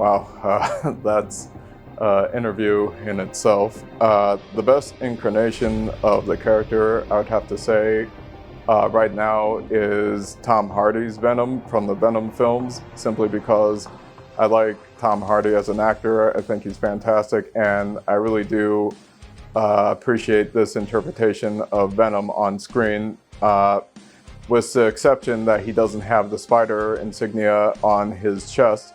Wow, that's interview in itself. The best incarnation of the character, I would have to say, right now is Tom Hardy's Venom from the Venom films, simply because I like Tom Hardy as an actor. I think he's fantastic, and I really do appreciate this interpretation of Venom on screen, with the exception that he doesn't have the spider insignia on his chest.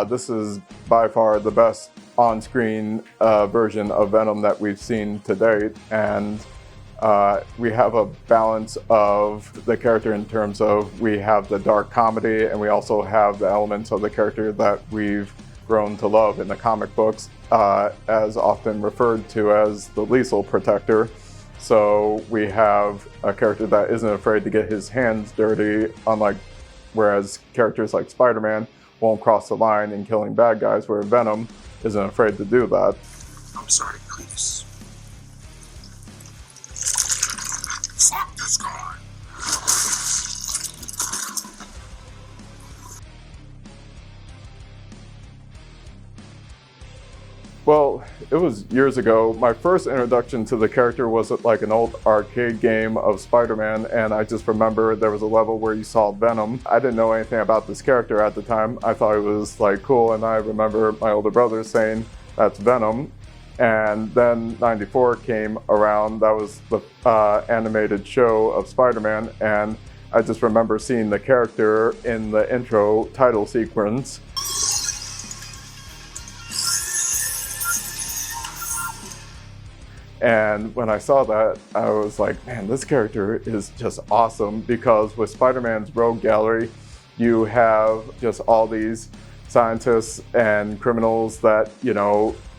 This is by far the best on-screen version of Venom that we've seen to date, and we have a balance of the character in terms of we have the dark comedy and we also have the elements of the character that we've grown to love in the comic books, as often referred to as the lethal protector. So we have a character that isn't afraid to get his hands dirty, whereas characters like Spider-Man won't cross the line in killing bad guys, where Venom isn't afraid to do that. I'm sorry, Cletus. Fuck this guy. Well, it was years ago. My first introduction to the character was at like an old arcade game of Spider-Man, and I just remember there was a level where you saw Venom. I didn't know anything about this character at the time. I thought it was like cool, and I remember my older brother saying, "That's Venom." And then '94 came around. That was the animated show of Spider-Man, and I just remember seeing the character in the intro title sequence. And when I saw that, I was like, man, this character is just awesome, because with Spider-Man's rogue gallery, you have just all these scientists and criminals that,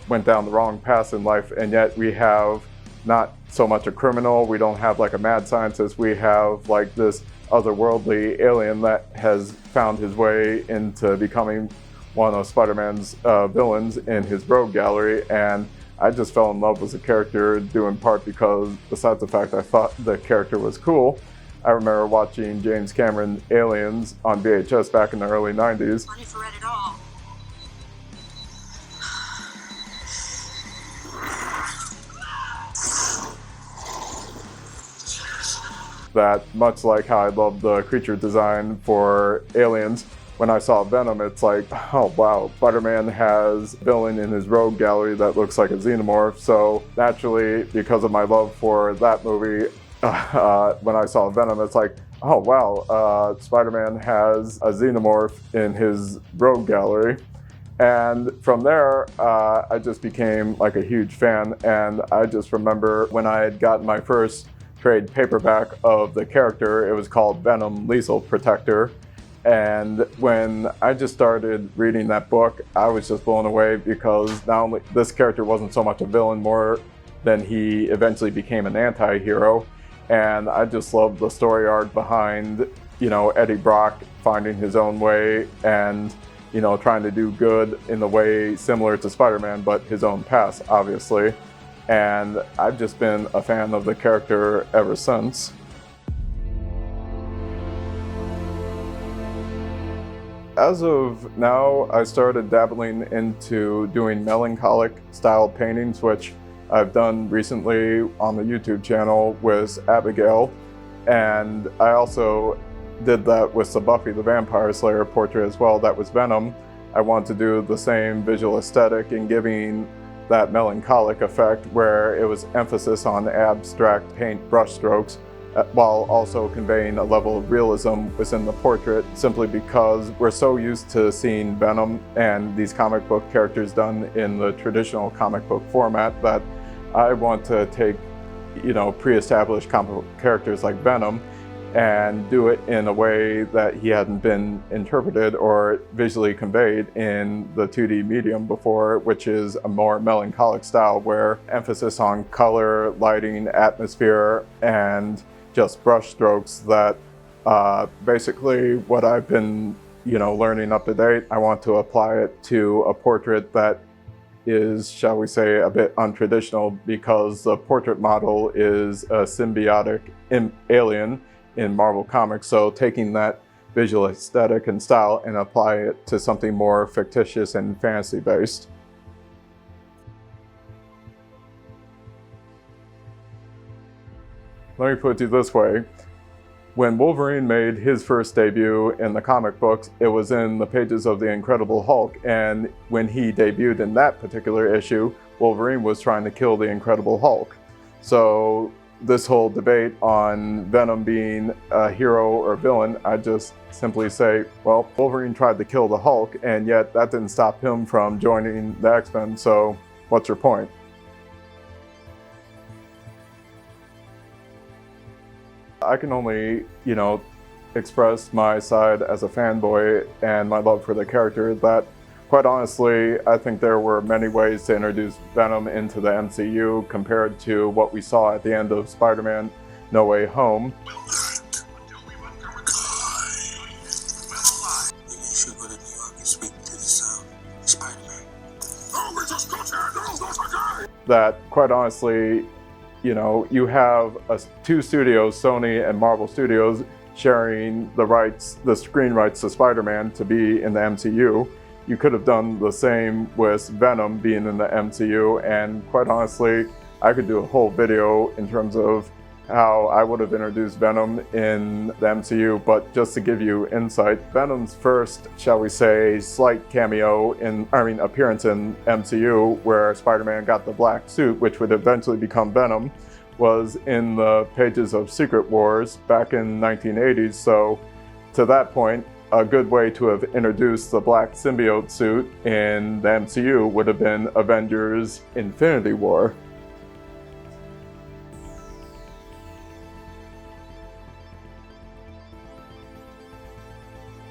went down the wrong path in life, and yet we have not so much a criminal, we don't have like a mad scientist, we have like this otherworldly alien that has found his way into becoming one of Spider-Man's villains in his rogue gallery. And I just fell in love with the character, due in part because, besides the fact I thought the character was cool, I remember watching James Cameron Aliens on VHS back in the early 90s. Money for it at all. That, much like how I love the creature design for Aliens, when I saw Venom, it's like, oh wow, Spider-Man has a villain in his rogue gallery that looks like a xenomorph. So naturally, because of my love for that movie, when I saw Venom, it's like, oh wow, Spider-Man has a xenomorph in his rogue gallery. And from there, I just became like a huge fan. And I just remember when I had gotten my first trade paperback of the character, it was called Venom Lethal Protector. And when I just started reading that book, I was just blown away, because not only this character wasn't so much a villain, more than he eventually became an anti-hero. And I just loved the story arc behind, Eddie Brock finding his own way and, trying to do good in the way similar to Spider-Man, but his own past, obviously. And I've just been a fan of the character ever since. As of now, I started dabbling into doing melancholic style paintings, which I've done recently on the YouTube channel with Abigail. And I also did that with the Buffy the Vampire Slayer portrait as well. That was Venom. I want to do the same visual aesthetic in giving that melancholic effect, where it was emphasis on abstract paint brushstrokes, while also conveying a level of realism within the portrait, simply because we're so used to seeing Venom and these comic book characters done in the traditional comic book format, that I want to take, pre-established comic book characters like Venom and do it in a way that he hadn't been interpreted or visually conveyed in the 2D medium before, which is a more melancholic style, where emphasis on color, lighting, atmosphere, and just brush strokes that basically what I've been, learning up to date, I want to apply it to a portrait that is, shall we say, a bit untraditional, because the portrait model is a symbiotic alien in Marvel Comics. So taking that visual aesthetic and style and apply it to something more fictitious and fantasy-based. Let me put it to you this way. When Wolverine made his first debut in the comic books, it was in the pages of The Incredible Hulk, and when he debuted in that particular issue, Wolverine was trying to kill the Incredible Hulk. So this whole debate on Venom being a hero or villain, I just simply say, well, Wolverine tried to kill the Hulk, and yet that didn't stop him from joining the X-Men, so what's your point? I can only, express my side as a fanboy and my love for the character that, quite honestly, I think there were many ways to introduce Venom into the MCU compared to what we saw at the end of Spider-Man No Way Home. That, quite honestly, you have two studios, Sony and Marvel Studios, sharing the screen rights to Spider-Man to be in the MCU. You could have done the same with Venom being in the MCU, and quite honestly, I could do a whole video in terms of how I would have introduced Venom in the MCU, but just to give you insight, Venom's first, shall we say, slight appearance in MCU, where Spider-Man got the black suit, which would eventually become Venom, was in the pages of Secret Wars back in 1980s. So to that point, a good way to have introduced the black symbiote suit in the MCU would have been Avengers Infinity War.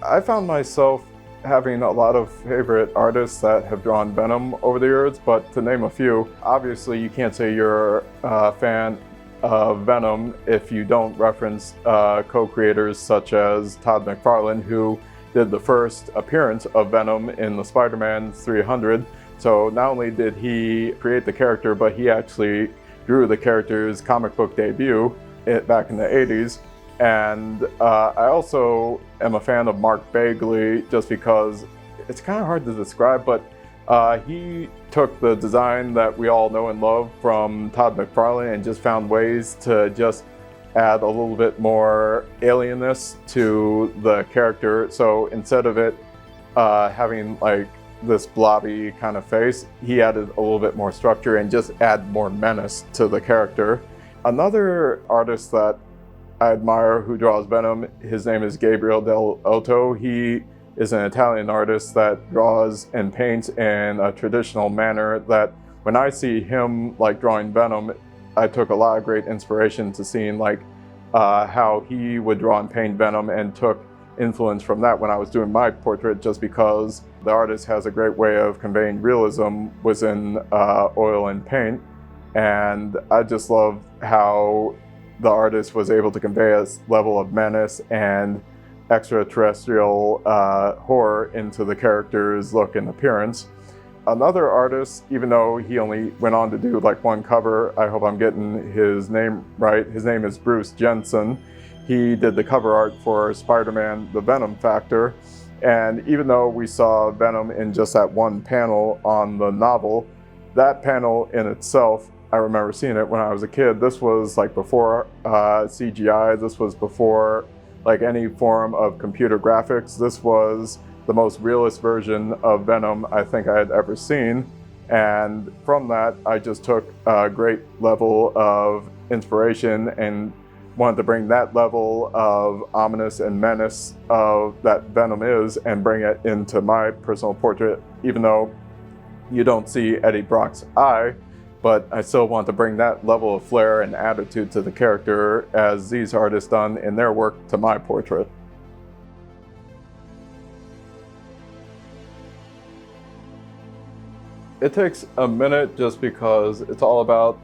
I found myself having a lot of favorite artists that have drawn Venom over the years, but to name a few, obviously you can't say you're a fan of Venom if you don't reference co-creators such as Todd McFarlane, who did the first appearance of Venom in the Spider-Man 300. So not only did he create the character, but he actually drew the character's comic book debut back in the 80s. And I also am a fan of Mark Bagley just because it's kind of hard to describe, but he took the design that we all know and love from Todd McFarlane and just found ways to just add a little bit more alienness to the character. So instead of it having like this blobby kind of face, he added a little bit more structure and just add more menace to the character. Another artist that I admire who draws Venom, his name is Gabriel Del Otto. He is an Italian artist that draws and paints in a traditional manner that when I see him drawing Venom, I took a lot of great inspiration to seeing how he would draw and paint Venom, and took influence from that when I was doing my portrait, just because the artist has a great way of conveying realism within oil and paint. And I just love how the artist was able to convey a level of menace and extraterrestrial horror into the character's look and appearance. Another artist, even though he only went on to do one cover, I hope I'm getting his name right, his name is Bruce Jensen. He did the cover art for Spider-Man: The Venom Factor. And even though we saw Venom in just that one panel on the novel, that panel in itself, I remember seeing it when I was a kid. This was before CGI. This was before any form of computer graphics. This was the most realist version of Venom I think I had ever seen. And from that, I just took a great level of inspiration and wanted to bring that level of ominous and menace that Venom is and bring it into my personal portrait, even though you don't see Eddie Brock's eye. But I still want to bring that level of flair and attitude to the character as these artists done in their work to my portrait. It takes a minute just because it's all about,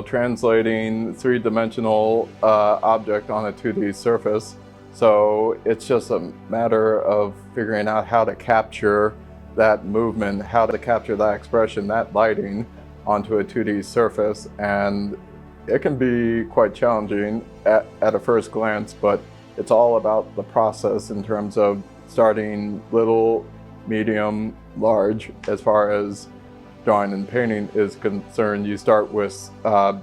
translating three-dimensional object on a 2D surface. So it's just a matter of figuring out how to capture that movement, how to capture that expression, that lighting onto a 2D surface, and it can be quite challenging at a first glance, but it's all about the process in terms of starting little, medium, large. As far as drawing and painting is concerned, you start with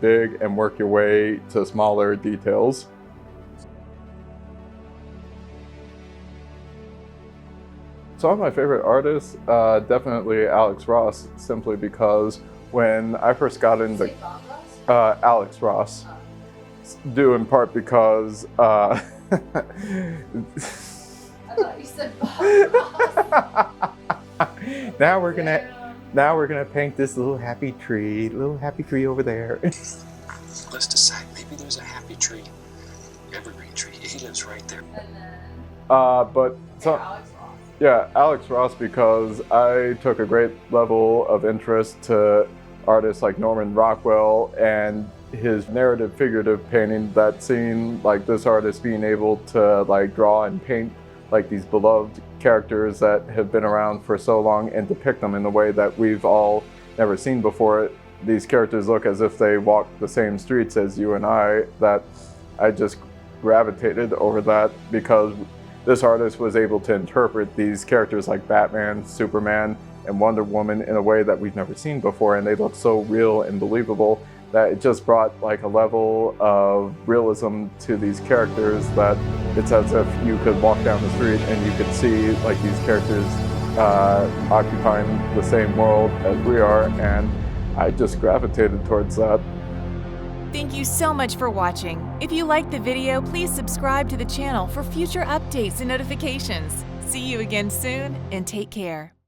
big and work your way to smaller details. Some of my favorite artists, definitely Alex Ross, simply because when I first got into Alex Ross, due in part because I thought you said Bob Ross. now we're gonna paint this little happy tree over there. Let's decide. Maybe there's a happy tree. Evergreen tree. He lives right there. And then But so, Alex Ross. yeah, Alex Ross, because I took a great level of interest to artists like Norman Rockwell and his narrative figurative painting, that seeing like this artist being able to like draw and paint like these beloved characters that have been around for so long and depict them in a way that we've all never seen before. These characters look as if they walk the same streets as you and I, that I just gravitated over that, because this artist was able to interpret these characters like Batman, Superman, and Wonder Woman in a way that we've never seen before, and they look so real and believable that it just brought like a level of realism to these characters that it's as if you could walk down the street and you could see like these characters occupying the same world as we are, and I just gravitated towards that. Thank you so much for watching. If you liked the video, please subscribe to the channel for future updates and notifications. See you again soon, and take care.